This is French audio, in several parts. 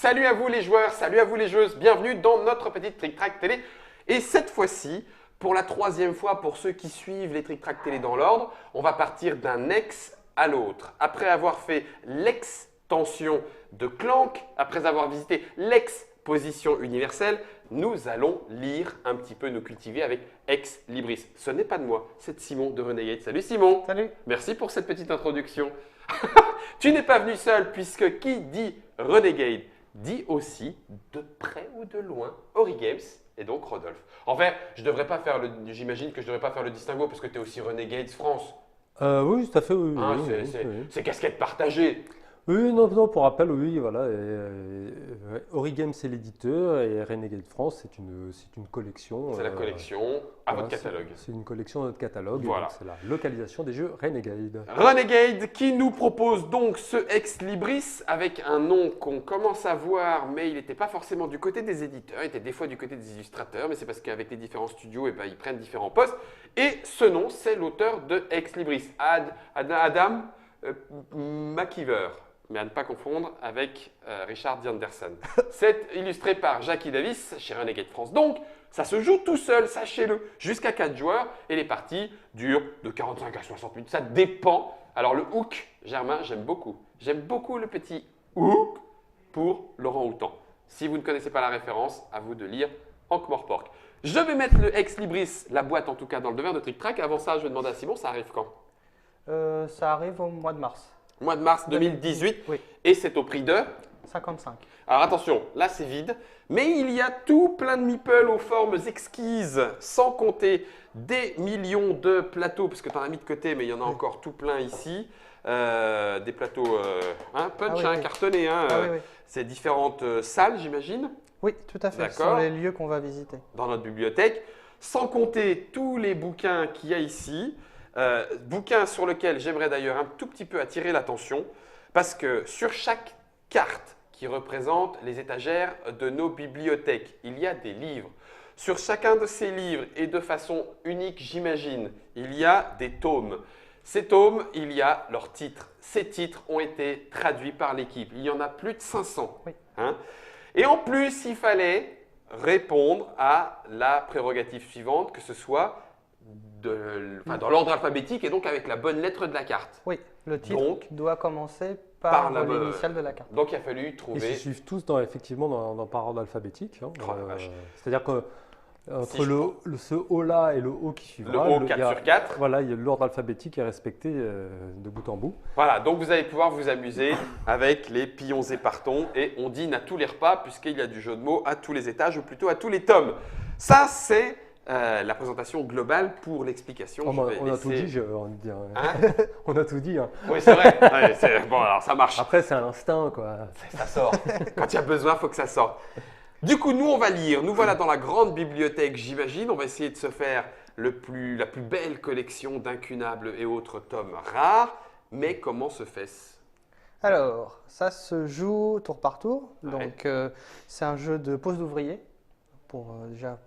Salut à vous les joueurs, salut à vous les joueuses, bienvenue dans notre petite Trick Track télé. Et cette fois-ci, pour la troisième fois pour ceux qui suivent les Trick Track télé dans l'ordre, on va partir d'un ex à l'autre. Après avoir fait l'extension de Clank, après avoir visité l'exposition universelle, nous allons lire un petit peu, nous cultiver avec Ex Libris. Ce n'est pas de moi, c'est de Simon de Renegade. Salut Simon. Salut. Merci pour cette petite introduction. Tu n'es pas venu seul puisque qui dit Renegade dit aussi de près ou de loin Ori Games et donc Rodolphe. Enfin, j'imagine que je ne devrais pas faire le distinguo parce que tu es aussi Renegades France. Oui, tout à fait, oui. Hein, oui, c'est casquette partagée. Oui, non, pour rappel, oui, voilà. Ori Games, c'est l'éditeur et Renegade France, c'est une collection. C'est la collection à voilà, votre catalogue. C'est une collection à notre catalogue. Voilà. C'est la localisation des jeux Renegade. Renegade qui nous propose donc ce Ex Libris avec un nom qu'on commence à voir, mais il n'était pas forcément du côté des éditeurs, il était des fois du côté des illustrateurs, mais c'est parce qu'avec les différents studios, ils prennent différents postes. Et ce nom, c'est l'auteur de Ex Libris, Adam McKeever. Mais à ne pas confondre avec Richard D. Anderson. C'est illustré par Jackie Davis chez Renegade France. Donc, ça se joue tout seul, sachez-le, jusqu'à 4 joueurs et les parties durent de 45 à 60 minutes. Ça dépend. Alors, le hook, Germain, j'aime beaucoup. J'aime beaucoup le petit hook pour Laurent Houtan. Si vous ne connaissez pas la référence, à vous de lire Ankh-Morpork. Je vais mettre le Ex Libris, la boîte en tout cas, dans le devers de Trick Track. Avant ça, je vais demander à Simon, ça arrive quand? Ça arrive au mois de mars. Mois de mars 2018, oui. Et c'est au prix de 55. Alors attention, là c'est vide, mais il y a tout plein de meeples aux formes exquises, sans compter des millions de plateaux, parce que tu en as mis de côté, mais il y en a encore tout plein ici. Des plateaux punch, oui. cartonnés, Oui. c'est différentes salles j'imagine. Oui, tout à fait. Ce sont les lieux qu'on va visiter. Dans notre bibliothèque, sans compter tous les bouquins qu'il y a ici. Bouquin sur lequel j'aimerais d'ailleurs un tout petit peu attirer l'attention parce que sur chaque carte qui représente les étagères de nos bibliothèques, il y a des livres. Sur chacun de ces livres et de façon unique, j'imagine, il y a des tomes. Ces tomes, il y a leurs titres. Ces titres ont été traduits par l'équipe. Il y en a plus de 500. Oui. Et en plus, il fallait répondre à la prérogative suivante, que ce soit dans l'ordre alphabétique et donc avec la bonne lettre de la carte. Oui, le titre doit commencer par l'initiale de la carte. Donc il a fallu trouver… Ils se suivent tous effectivement par ordre alphabétique. C'est-à-dire que entre ce O-là et le O qui suivra, le O 4 sur 4, voilà, l'ordre alphabétique est respecté de bout en bout. Voilà, donc vous allez pouvoir vous amuser avec les pions et partons et on dîne à tous les repas puisqu'il y a du jeu de mots à tous les étages ou plutôt à tous les tomes. Ça, c'est la présentation globale pour l'explication. On a tout dit, j'ai envie de dire. On a tout dit. Hein. Oui, c'est vrai. Bon, alors ça marche. Après, c'est à l'instinct, quoi. Ça sort. Quand il y a besoin, il faut que ça sorte. Du coup, nous, on va lire. Nous voilà dans la grande bibliothèque, j'imagine. On va essayer de se faire la plus belle collection d'incunables et autres tomes rares. Mais comment se fait-ce? Alors, ça se joue tour par tour. Ouais. Donc, c'est un jeu de pose d'ouvrier.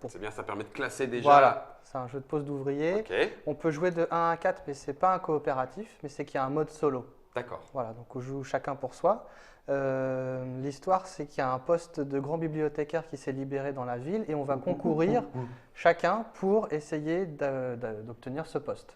C'est bien, ça permet de classer déjà. Voilà, c'est un jeu de pose d'ouvrier. Okay. On peut jouer de 1 à 4, mais ce n'est pas un coopératif, mais c'est qu'il y a un mode solo. D'accord. Voilà, donc on joue chacun pour soi. L'histoire, c'est qu'il y a un poste de grand bibliothécaire qui s'est libéré dans la ville et on va concourir chacun pour essayer d'obtenir ce poste.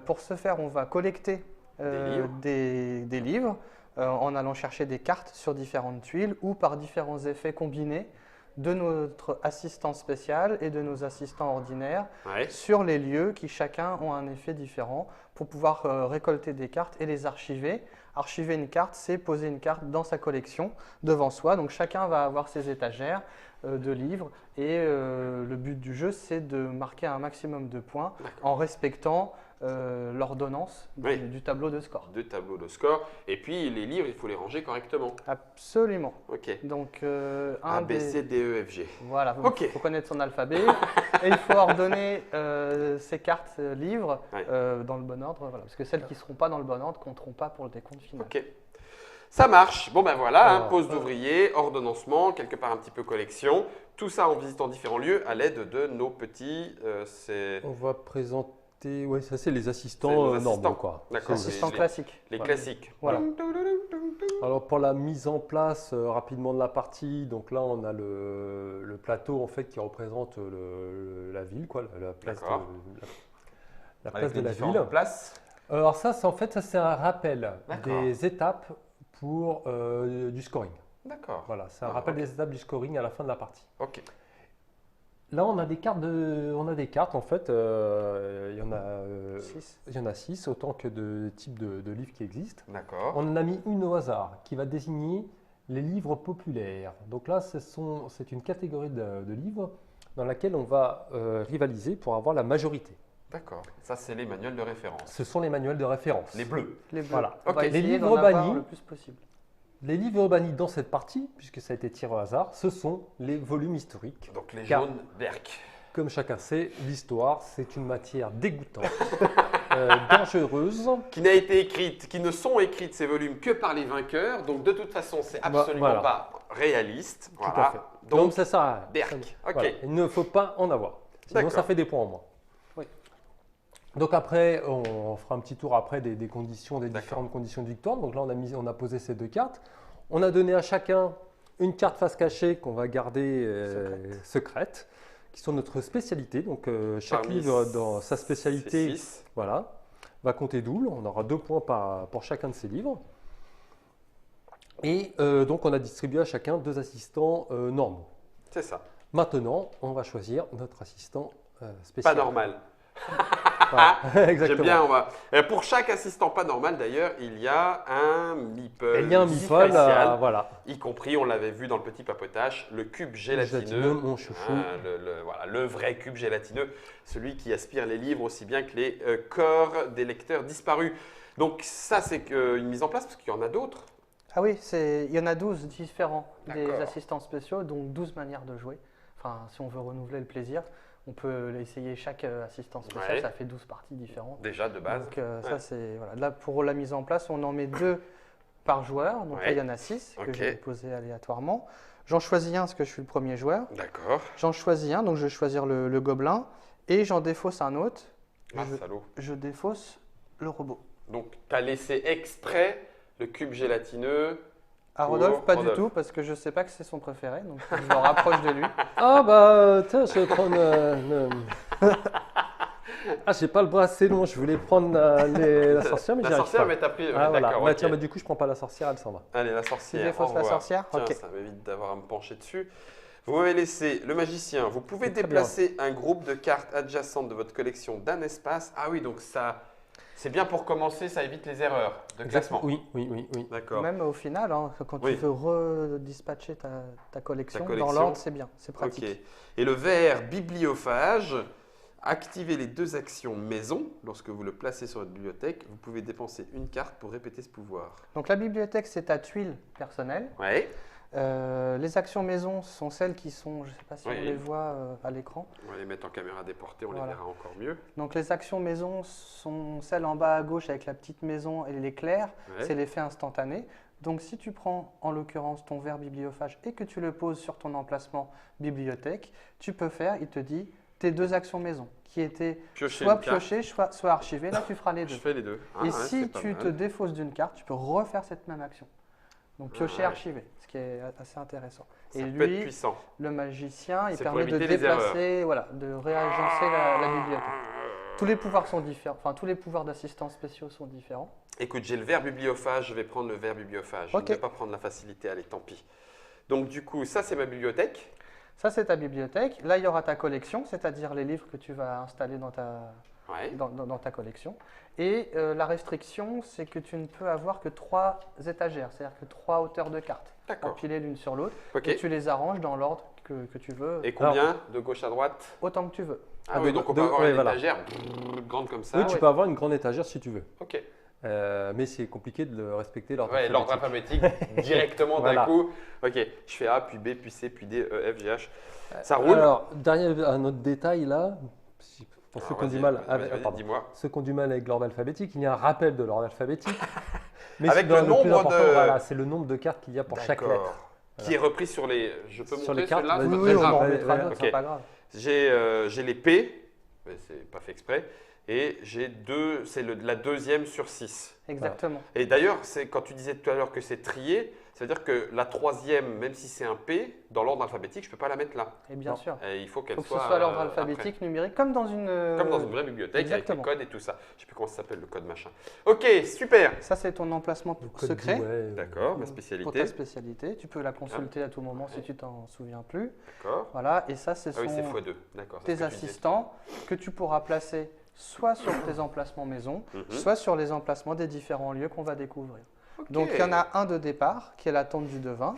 Pour ce faire, on va collecter des livres en allant chercher des cartes sur différentes tuiles ou par différents effets combinés de notre assistant spécial et de nos assistants ordinaires sur les lieux qui chacun ont un effet différent pour pouvoir récolter des cartes et les archiver. Archiver une carte, c'est poser une carte dans sa collection devant soi. Donc chacun va avoir ses étagères de livres et le but du jeu, c'est de marquer un maximum de points en respectant l'ordonnance du tableau de score. Du tableau de score. Et puis les livres, il faut les ranger correctement. Absolument. Ok. Donc A, B, C, D, E, F, G. Voilà, il faut connaître son alphabet et il faut ordonner ses cartes livres dans le bon ordre. Voilà, parce que celles qui ne seront pas dans le bon ordre ne compteront pas pour le décompte final. Ok. Ça marche. Bon ben voilà, pose d'ouvrier, ordonnancement, quelque part un petit peu collection. Tout ça en visitant différents lieux à l'aide de nos petits… On va présenter Ouais, ça c'est les C'est assistants les assistants. normaux, quoi. D'accord. C'est- Assistant les- classique. Les Voilà. classiques. Voilà. Alors pour la mise en place rapidement de la partie, donc là on a le plateau en fait qui représente la ville, quoi, la place de D'accord. la Avec place de les la différentes ville. places. Alors ça, c'est un rappel D'accord. des étapes pour du scoring. D'accord. Voilà, c'est un Ah, rappel ok. des étapes du scoring à la fin de la partie. Ok. Là, on a des cartes en fait. Six. Il y en a 6, autant que de types de livres qui existent. D'accord. On en a mis une au hasard qui va désigner les livres populaires. Donc là, c'est une catégorie de livres dans laquelle on va rivaliser pour avoir la majorité. D'accord. Ça, c'est les manuels de référence. Ce sont les manuels de référence. Les bleus. Les bleus. Voilà. On va Ok. Les essayer livres d'en avoir bannis. le plus possible. Les livres bannis dans cette partie, puisque ça a été tiré au hasard, ce sont les volumes historiques. Donc les Car- jaunes d'Erck. Comme chacun sait, l'histoire, c'est une matière dégoûtante, dangereuse. Qui n'a été écrite, qui ne sont écrites ces volumes que par les vainqueurs. Donc de toute façon, c'est absolument Voilà. pas réaliste. Tout à Voilà. fait. Donc Donc ça sert à rien. d'Erck. Ok. Voilà. Il ne faut pas en avoir. Sinon, D'accord. ça fait des points en moins. Oui. Donc après, on fera un petit tour après des conditions, des D'accord. différentes conditions de victoire. Donc là, on a posé ces deux cartes. On a donné à chacun une carte face cachée qu'on va garder secrète, qui sont notre spécialité. Donc chaque Parmi livre dans sa ces spécialité, six. voilà, va compter double. On aura 2 points pour chacun de ces livres. Et donc on a distribué à chacun 2 assistants normaux. C'est ça. Maintenant, on va choisir notre assistant Pas spécial. normal. Voilà. J'aime Exactement. bien. Pour chaque assistant pas normal, d'ailleurs, il y a un meeple. Il y a un meeple, spécial, voilà. y compris, on l'avait vu dans le petit papotage, le cube gélatineux. Mon chouchou. Hein, voilà, le vrai cube gélatineux, celui qui aspire les livres aussi bien que les corps des lecteurs disparus. Donc ça, c'est une mise en place, parce qu'il y en a d'autres. Ah oui, il y en a 12 différents des D'accord. assistants spéciaux, donc 12 manières de jouer. Enfin, si on veut renouveler le plaisir, on peut essayer chaque assistant spécial, Ouais. ça fait 12 parties différentes. Déjà, de base. Donc Ouais. ça c'est voilà. Là pour la mise en place, on en met 2 par joueur. Donc Ouais. là il y en a 6 Ok. que j'ai posé aléatoirement. J'en choisis un parce que je suis le premier joueur. D'accord. J'en choisis un, donc je vais choisir le gobelin et j'en défausse un autre. Ah, Je- salaud. Je défausse le robot. Donc, tu as laissé exprès le cube gélatineux. À Pour Rodolphe, pas Rodolphe. du tout, parce que je sais pas que c'est son préféré, donc je me rapproche de lui. Ah bah tiens, je vais prendre Ah, j'ai pas le bras assez long, je voulais prendre la sorcière, mais j'y La arrive sorcière, pas. mais t'as pris. Ah, voilà. D'accord. Ouais, ok. tiens, bah, du coup, je prends pas la sorcière, elle s'en va. Allez, la Tu sorcière. défausses au la revoir. sorcière. Tiens, Ok. ça m'évite d'avoir à me pencher dessus. Vous m'avez laissé le magicien. Vous pouvez C'est très déplacer un groupe de cartes adjacentes de votre collection d'un espace. Ah oui, donc ça, c'est bien pour commencer, ça évite les erreurs de classement. Oui. D'accord. Même au final, hein, quand Oui. tu veux redispatcher ta collection, dans collection. l'ordre, c'est bien, c'est Ok. pratique. Et le verre bibliophage. Activez les 2 actions maison. Lorsque vous le placez sur votre bibliothèque, vous pouvez dépenser une carte pour répéter ce pouvoir. Donc la bibliothèque, c'est ta tuile personnelle. Ouais. Les actions maison sont celles qui sont, je ne sais pas si Oui. on les voit à l'écran. On va les mettre en caméra déportée, on Voilà. les verra encore mieux. Donc les actions maison sont celles en bas à gauche avec la petite maison et l'éclair. Ouais. C'est l'effet instantané. Donc si tu prends en l'occurrence ton verre bibliophage et que tu le poses sur ton emplacement bibliothèque, tu peux faire, il te dit, tes 2 actions maison qui étaient Piocher soit une carte. piochées, soit archivées. Là, tu feras les Je deux. fais les deux. Ah, Et ouais, si c'est pas tu mal. te défausses d'une carte, tu peux refaire cette même action. Donc piocher, ouais. archiver, ce qui est assez intéressant. Ça Et peut être lui, puissant. le magicien, il C'est pour permet de éviter les déplacer, voilà, de réagencer la bibliothèque. Tous les pouvoirs sont différents, enfin tous les pouvoirs d'assistants spéciaux sont différents. Écoute, j'ai le verre bibliophage, je vais prendre le verre bibliophage. Ok. Je ne vais pas prendre la facilité, allez, tant pis. Donc du coup, ça c'est ma bibliothèque. Ça, c'est ta bibliothèque. Là, il y aura ta collection, c'est-à-dire les livres que tu vas installer dans Ouais. dans ta collection. Et la restriction, c'est que tu ne peux avoir que 3 étagères, c'est-à-dire que 3 hauteurs de cartes, D'accord. empilées l'une sur l'autre. Ok. Et tu les arranges dans l'ordre que tu veux, Et combien de gauche à droite? autant que tu veux. Ah oui, donc on peut avoir ouais, une voilà. étagère grande comme ça. Oui, tu ouais. peux avoir une grande étagère si tu veux. Ok. Mais c'est compliqué de le respecter l'ordre Ouais, l'ordre alphabétique. alphabétique directement d'un Voilà. coup. Ok, je fais A, puis B, puis C, puis D, E, F, G, H. Ça roule? Alors, derrière un autre détail là, pour ceux Alors, qui ont du vas-y, mal vas-y, avec, vas-y, pardon, dis-moi. ceux qui ont du mal avec l'ordre alphabétique, il y a un rappel de l'ordre alphabétique. Mais Avec c'est le dans plus nombre important, de- voilà, c'est le nombre de cartes qu'il y a pour chaque D'accord. lettre. Qui est repris sur les. Je peux Sur montrer les cartes, celui-là? vas-y. C'est Oui, pas oui, très on en grave. ouais, remettra ouais, d'autres, ok. c'est pas grave. J'ai les P, mais c'est pas fait exprès. Et j'ai 2, c'est la deuxième sur 6. Exactement. Et d'ailleurs, quand tu disais tout à l'heure que c'est trié, ça veut dire que la troisième, même si c'est un P, dans l'ordre alphabétique, je ne peux pas la mettre là. Et bien sûr. Et il faut qu'elle Il faut que soit ce soit à l'ordre après. alphabétique, numérique, comme dans une... Comme dans une vraie bibliothèque, exactement. avec les codes et tout ça. Je ne sais plus comment ça s'appelle, le code machin. Ok, super. Ça, c'est ton emplacement Le code secret Douai, D'accord, ma pour ta spécialité. spécialité. Tu peux la consulter à tout moment si tu t'en souviens plus. D'accord. Voilà, et ça, ce Ah oui, c'est sont x2. D'accord. c'est ce tes que tu disais. assistants que tu pourras placer soit sur tes emplacements maison, Mhm. soit sur les emplacements des différents lieux qu'on va découvrir. Ok. Donc, il y en a un de départ, qui est la tente du devin,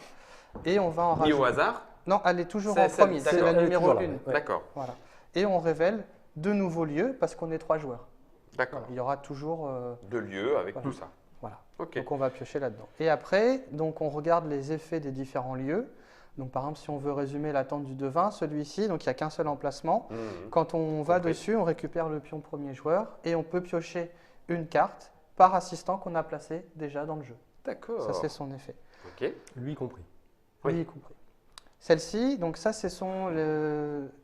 et on va en Mis au rajouter... hasard. Non, elle est toujours C'est en celle- premier, c'est d'accord. la Elle est numéro toujours là, 1. ouais. D'accord. Voilà. Et on révèle 2 nouveaux lieux parce qu'on est 3 joueurs. D'accord. Il y aura toujours... 2 lieux avec Voilà. tout ça. Voilà. Ok. Donc on va piocher là-dedans. Et après, donc on regarde les effets des différents lieux. Donc par exemple, si on veut résumer la tente du devin, celui-ci, donc il n'y a qu'un seul emplacement. Mhm. Quand on va Compris. dessus, on récupère le pion premier joueur et on peut piocher une carte par assistant qu'on a placé déjà dans le jeu. D'accord. Ça, c'est son effet. Ok. lui compris. Oui. Lui y compris. Celle-ci, donc ça, ce sont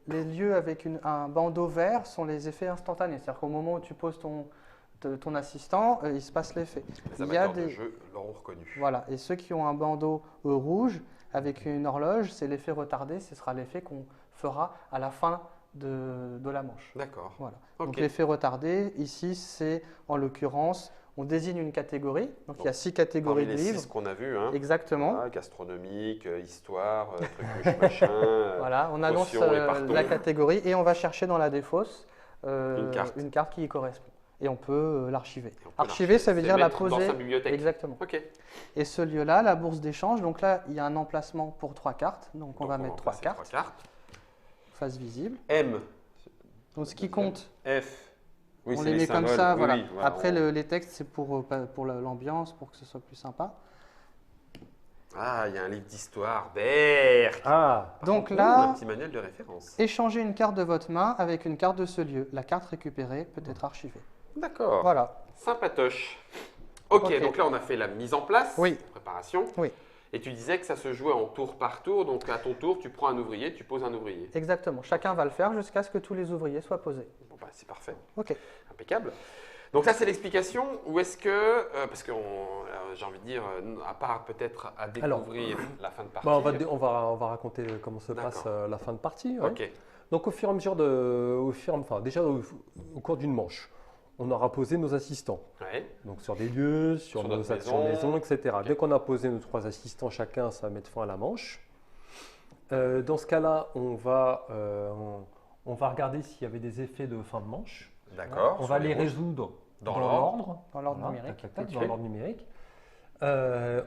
les lieux avec un bandeau vert, sont les effets instantanés. C'est-à-dire qu'au moment où tu poses ton assistant, il se passe l'effet. Les Il y a amateurs de des- jeu l'auront reconnu. Voilà, et ceux qui ont un bandeau rouge avec une horloge, c'est l'effet retardé, ce sera l'effet qu'on fera à la fin de la manche. D'accord. Voilà. Ok. Donc l'effet retardé, ici, c'est en l'occurrence, on désigne une catégorie, donc il y a 6 catégories Parmi de les livres. 6 qu'on a vus, hein. Exactement. Voilà, gastronomique, histoire, truc machin. Voilà, on annonce potions et partons. la catégorie et on va chercher dans la défausse Une carte. qui y correspond. Et on peut l'archiver. Et on peut Archiver, ça veut c'est dire la mettre dans poser. sa bibliothèque. Exactement. Ok. Et ce lieu-là, la bourse d'échange, donc là, il y a un emplacement pour 3 cartes. Donc on Donc, va mettre 3 placer cartes, 3 cartes. face visible. M, Donc ce qui compte, F. Oui, on c'est les met comme symboles. ça. Oui, Voilà. oui, voilà, Après, on- les textes, c'est pour l'ambiance, pour que ce soit plus sympa. Ah, il y a un livre d'histoire. Berk. Ah, Donc Un là, petit manuel de référence. échangez une carte de votre main avec une carte de ce lieu. La carte récupérée peut être archivée. D'accord. Voilà. Sympatoche. Ok, Ok. donc là on a fait la mise en place, Oui. préparation. Oui. Et tu disais que ça se jouait en tour par tour, donc à ton tour tu prends un ouvrier, tu poses un ouvrier. Exactement. Chacun va le faire jusqu'à ce que tous les ouvriers soient posés. Bon bah c'est parfait, Ok. impeccable. Donc ça c'est l'explication, ou est-ce que, parce que j'ai envie de dire, à part peut-être à découvrir la fin de partie. bah, on va raconter comment se D'accord. passe la fin de partie. Ouais. Ok, Donc au fur et à mesure déjà au cours d'une manche, on aura posé nos assistants. ouais. Donc sur des lieux, sur Sur nos notre actions maison. maison, etc. Ok. Dès qu'on a posé nos 3 assistants chacun, ça va mettre fin à la manche. Dans ce cas-là, on va regarder s'il y avait des effets de fin de manche. D'accord. On sur va les rouges. résoudre Dans dans l'ordre. l'ordre. Dans l'ordre Voilà, numérique. tac, tac, tac, Ok. dans l'ordre numérique.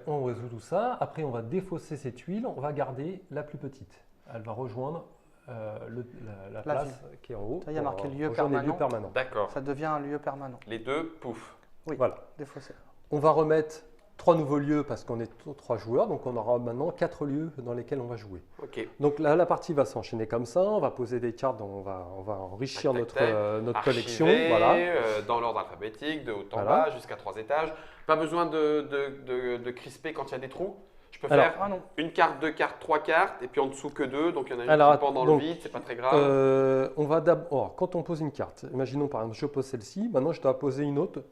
On résout tout ça. Après, on va défausser cette huile. On va garder la plus petite. Elle va rejoindre la place qui est en haut. Ça, il y a pour marqué lieu rejoindre les lieux permanent. permanents. D'accord. Ça devient un lieu permanent. Les deux, pouf. Oui. Voilà. Défaussé. On va remettre 3 nouveaux lieux parce qu'on est 3 joueurs. Donc, on aura maintenant 4 lieux dans lesquels on va jouer. Ok. Donc là, la partie va s'enchaîner comme ça. On va poser des cartes, on va enrichir Tac, notre, tac, tac. notre Archivé, collection. Voilà. dans l'ordre alphabétique, de haut en Voilà. bas, jusqu'à 3 étages. Pas besoin de crisper quand il y a des trous. Je peux Alors, faire Ah non. une carte, 2 cartes, 3 cartes, et puis en dessous que 2, donc il y en a une Alors, qui pend dans donc, le vide, c'est pas très grave. On va d'abord, quand on pose une carte, imaginons par exemple, je pose celle-ci, maintenant je dois poser une autre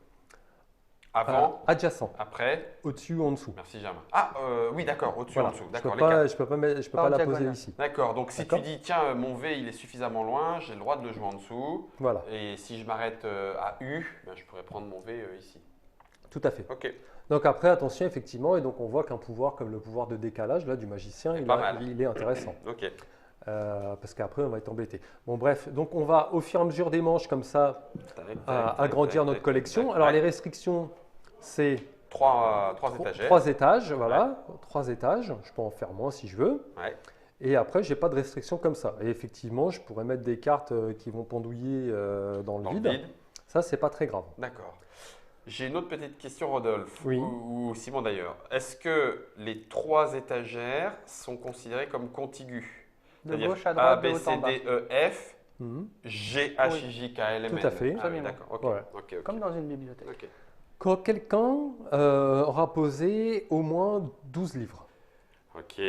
Avant, adjacent, après, au-dessus ou en dessous. merci Germain. Ah, oui, d'accord, au-dessus, Voilà. en dessous, Je d'accord, peux les cartes. pas, je peux pas, je peux Pas pas en la diagonale. poser ici. D'accord, donc si tu D'accord. dis, tiens, mon V, il est suffisamment loin, j'ai le droit de le jouer en dessous, Voilà, et si je m'arrête à U, ben, je pourrais prendre mon V ici. tout à fait. Ok, Donc après, attention, effectivement, et donc on voit qu'un pouvoir comme le pouvoir de décalage là, du magicien, Pas mal. il est intéressant. ok. Parce qu'après, on va être embêté. Bon, bref, donc on va au fur et à mesure des manches, comme ça, Tac, tac, agrandir tac, notre tac, collection. tac, Alors tac. les restrictions, c'est Trois étagères. 3 étages, voilà, 3 étages. Je peux en faire moins si je veux. Ouais. Et après, j'ai pas de restriction comme ça. Et effectivement, je pourrais mettre des cartes qui vont pendouiller dans le Dans vide. le vide. Ça, c'est pas très grave. D'accord. J'ai une autre petite question, Rodolphe, Oui. ou Simon d'ailleurs. Est-ce que les 3 étagères sont considérées comme contiguës? De C'est-à-dire gauche à A, droite, de B, haut C, en bas. D, E, F, Mhm. G, H, I, J, K, L, M, N. Tout à fait. Ah oui, Absolument. d'accord. Ok. Ouais. Ok, ok. Comme dans une bibliothèque. Ok. Quand quelqu'un aura posé au moins 12 livres. Ok.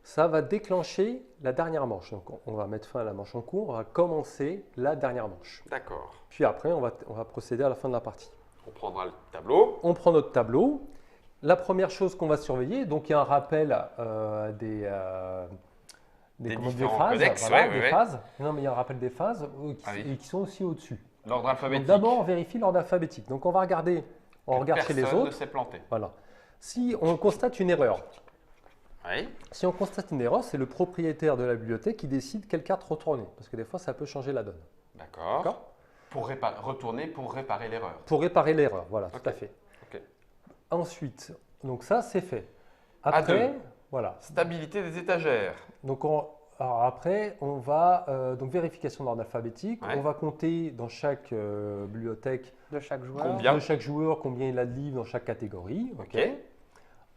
ça va déclencher la dernière manche. Donc, on va mettre fin à la manche en cours, on va commencer la dernière manche. D'accord. Puis après, on va procéder à la fin de la partie. On prendra le tableau. On prend notre tableau. La première chose qu'on va surveiller, donc il y a un rappel des différents phases. codex, Voilà, ouais, des ouais. phases. Non, mais il y a un rappel des phases Ah oui. et qui sont aussi au-dessus. L'ordre Donc alphabétique. d'abord, on vérifie l'ordre alphabétique. Donc on va regarder, on regarde chez les Personne ne autres. s'est planté. Voilà. Si on constate une erreur, Oui. si on constate une erreur, c'est le propriétaire de la bibliothèque qui décide quelle carte retourner. Parce que des fois, ça peut changer la donne. D'accord. D'accord. Pour retourner pour réparer l'erreur. Pour réparer l'erreur, voilà, Ok. tout à fait. Ok. Ensuite, donc ça, c'est fait. À Après, deux. voilà. Stabilité des étagères. Donc alors après, on va donc vérification de l'ordre alphabétique. Ouais. On va compter dans chaque bibliothèque De chaque joueur. Combien de chaque joueur combien il a de livres dans chaque catégorie. Ok.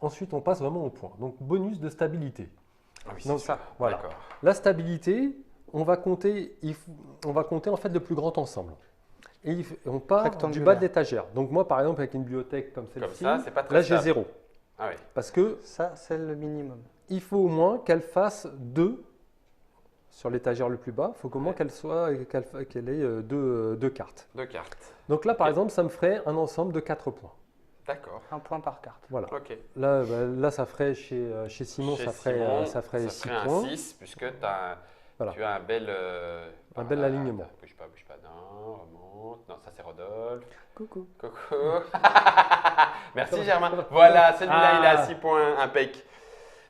Ensuite, on passe vraiment au point. Donc bonus de stabilité. Ah oui, Donc, c'est ça. voilà. D'accord. La stabilité, on va compter en fait le plus grand ensemble. Et on part du Rectangulaire. bas de l'étagère. Donc moi, par exemple, avec une bibliothèque comme Comme celle-ci, ça, c'est pas très là j'ai stable. 0. Ah oui. Parce que Ça, c'est le minimum. il faut au moins qu'elle fasse 2 sur l'étagère le plus bas. Il faut qu'au moins qu'elle ait deux cartes. 2 cartes. Donc là, par Ok. exemple, ça me ferait un ensemble de 4 points. D'accord. Un point par carte. Voilà. Ok. Là, là ça ferait chez Simon, Chez ça ferait Simon, 6 ça ferait un points. 6 puisque Voilà. tu as un bel, bel alignement. Bouge pas, non, remonte. Non, ça c'est Rodolphe. Coucou. Coucou. Merci Germain. Voilà, celui-là il est à 6 points, impec.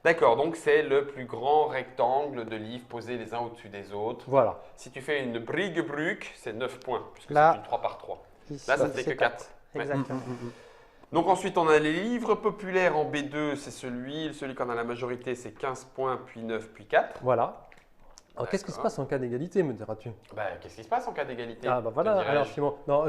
D'accord, donc c'est le plus grand rectangle de livres posés les uns au-dessus des autres. Voilà. Si tu fais une brigue-bruque, c'est 9 points, puisque Là. c'est une 3 par 3. Ici, Là, ça ne fait c'est que 4. Exactement. Donc ensuite, on a les livres populaires en B2, c'est celui qu'on a la majorité, c'est 15 points, puis 9, puis 4. Voilà. Alors qu'est-ce qui se D'accord. passe en cas d'égalité, me diras-tu? Ben, qu'est-ce qui se passe en cas d'égalité Ah bah te voilà, dirais-je alors Simon. Non,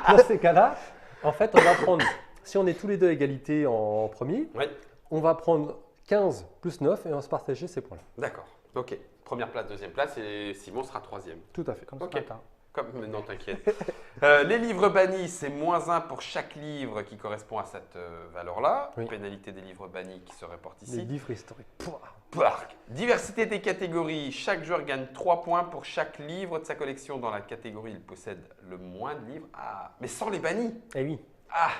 dans ces cas-là, en fait, on va prendre, si on est tous les deux à égalité en premier, Oui, on va prendre 15 plus 9 et on va se partager ces points-là. d'accord. Ok. Première place, deuxième place, et Simon sera troisième. Tout à fait. Comme Ok. ce matin. Mais non, t'inquiète. Les livres bannis, c'est -1 pour chaque livre qui correspond à cette valeur-là. Oui. Pénalité des livres bannis qui se reporte Les ici. livres historiques. Pouah. Parc. Diversité des catégories. Chaque joueur gagne 3 points pour chaque livre de sa collection. Dans la catégorie, il possède le moins de livres. Ah, mais sans les bannis. Eh oui. Ah,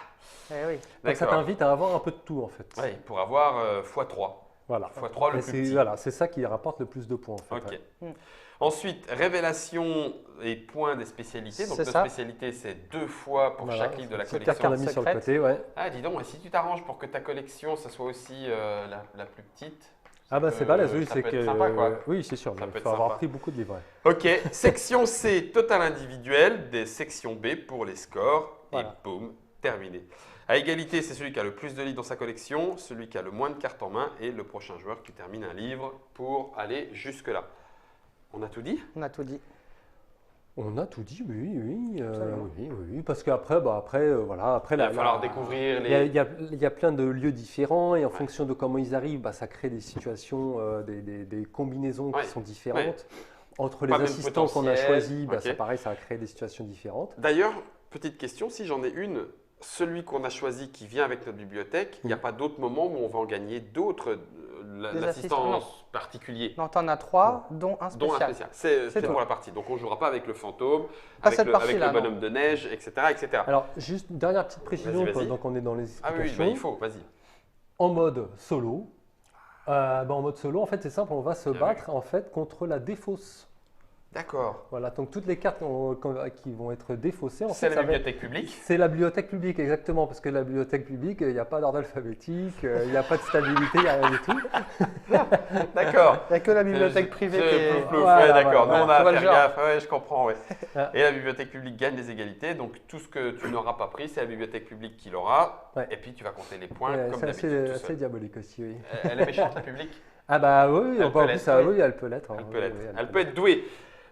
Eh oui. Donc ça d'accord. t'invite à avoir un peu de tout en fait. Ouais, pour avoir x3. Voilà. x3 le Et plus c'est petit. voilà, c'est ça qui rapporte le plus de points en fait. Ok. ouais. Ensuite, révélation et points des spécialités. Donc, C'est nos ça. spécialités, c'est 2 fois pour Voilà. chaque livre de la C'est la collection. carte qu'on a mis sur le secrète. côté, ouais. Ah, dis donc, et si tu t'arranges pour que ta collection, ça soit aussi la plus petite. Ah bah c'est balèze, oui, ça c'est peut que être sympa, quoi. oui, c'est sûr. Ça Il peut être faut avoir sympa. pris beaucoup de livres. Ok, section C, total individuel, des sections B pour les scores, Voilà. et boum, terminé. À égalité, c'est celui qui a le plus de livres dans sa collection, celui qui a le moins de cartes en main, et le prochain joueur qui termine un livre pour aller jusque-là. On a tout dit? On a tout dit. On a tout dit, oui, Absolument. oui, parce qu'après, voilà, après Il va falloir découvrir Il y, a, les... il y a plein de lieux différents et en Ouais. fonction de comment ils arrivent, ça crée des situations, des combinaisons Ouais. qui sont différentes. Entre les Pas même assistants qu'on a potentiel, choisis, ok. c'est pareil, ça a créé des situations différentes. D'ailleurs, petite question, si j'en ai une, celui qu'on a choisi qui vient avec notre bibliothèque, il n'y a Oui. pas d'autres moments où on va en gagner d'autres, Des l'assistant assistants, particulier, Non, t'en as 3, dont un dont un spécial. spécial. C'est C'est pour tout. la partie. Donc on ne jouera pas avec le fantôme, Pas avec cette le, avec partie-là, le non. bonhomme de neige, etc. etc. Alors, juste une dernière petite précision, Vas-y, vas-y. pendant qu'on est dans les Ah oui, explications. bah, il faut, vas-y. En mode solo, en mode solo, en fait, c'est simple, on va se Bien battre en fait contre la défausse. D'accord. Voilà, donc toutes les cartes qui vont être défaussées, en C'est fait, la ça va être- bibliothèque publique. c'est la bibliothèque publique, exactement, parce que la bibliothèque publique, il n'y a pas d'ordre alphabétique, il n'y a pas de stabilité, il n'y a rien du tout. D'accord. Il n'y a que la bibliothèque privée qui est. Plouf, plouf, Voilà, ouais, d'accord. voilà. Nous, on a Tu vois à le faire genre. gaffe. Ouais, je comprends, ouais. Ah. Et la bibliothèque publique gagne des égalités. Donc, tout ce que tu n'auras pas pris, c'est la bibliothèque publique qui l'aura. Ouais. Et puis, tu vas compter les points Ouais, comme c'est d'habitude. tout assez seul. diabolique aussi, oui. Elle est méchante, la publique. Ah bah oui, Elle en peut plus, l'être, ça, oui. oui, elle peut l'être. hein, Elle oui, peut l'être. oui, Elle peut être douée.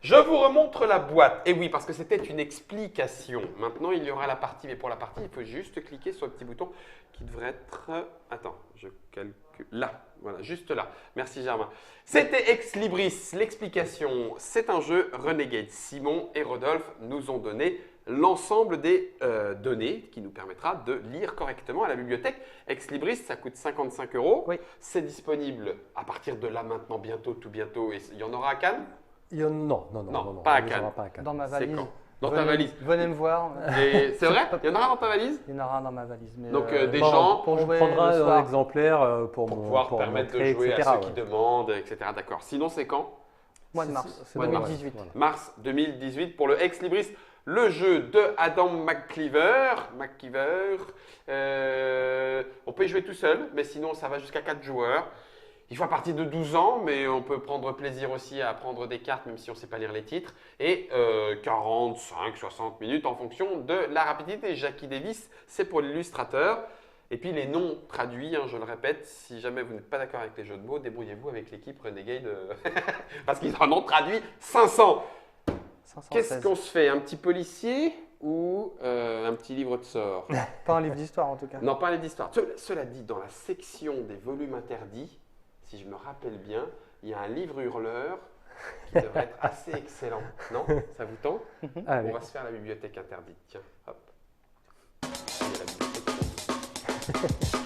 Je vous remontre la boîte. Et oui, parce que c'était une explication. Maintenant, il y aura la partie. Mais pour la partie, il faut juste cliquer sur le petit bouton qui devrait être... Attends, je calcule. Là. Voilà, juste là. Merci Germain. C'était Ex Libris. L'explication, c'est un jeu Renegade. Simon et Rodolphe nous ont donné l'ensemble des données qui nous permettra de lire correctement à la bibliothèque. Ex Libris, ça coûte 55 €. Oui. C'est disponible à partir de là maintenant, bientôt, tout bientôt. Et il y en aura à Cannes? Non, pas à il y en Cannes. aura pas à Cannes. Dans ma C'est valise. quand? Dans ta valise. Venez me voir. Et c'est vrai? Il y en aura dans ta valise? Il y en aura un dans ma valise. Mais, Donc, des bon, gens, pour On jouer prendra le un soir. exemplaire pour pouvoir permettre de montrer, jouer etc., à ceux qui ouais. demandent, etc. D'accord. Sinon, c'est quand? Mois de mars C'est mois de mars. 2018. Voilà. Mars 2018 pour le Ex Libris, le jeu de Adam McKeever. On peut y jouer tout seul, mais sinon ça va jusqu'à 4 joueurs. Il faut à partir de 12 ans, mais on peut prendre plaisir aussi à prendre des cartes, même si on ne sait pas lire les titres. Et 45-60 minutes en fonction de la rapidité. Jackie Davis, c'est pour l'illustrateur. Et puis les noms traduits, hein, je le répète, si jamais vous n'êtes pas d'accord avec les jeux de mots, débrouillez-vous avec l'équipe Renegade, parce qu'ils en ont traduit 500. 516. Qu'est-ce qu'on se fait? Un petit policier ou un petit livre de sorts? Pas un livre d'histoire en tout cas. Non, pas un livre d'histoire. Cela dit, dans la section des volumes interdits, si je me rappelle bien, il y a un livre hurleur qui devrait être assez excellent. Non? Ça vous tente? Allez. On va se faire la bibliothèque interdite. Tiens, hop. Il y a la bibliothèque interdite.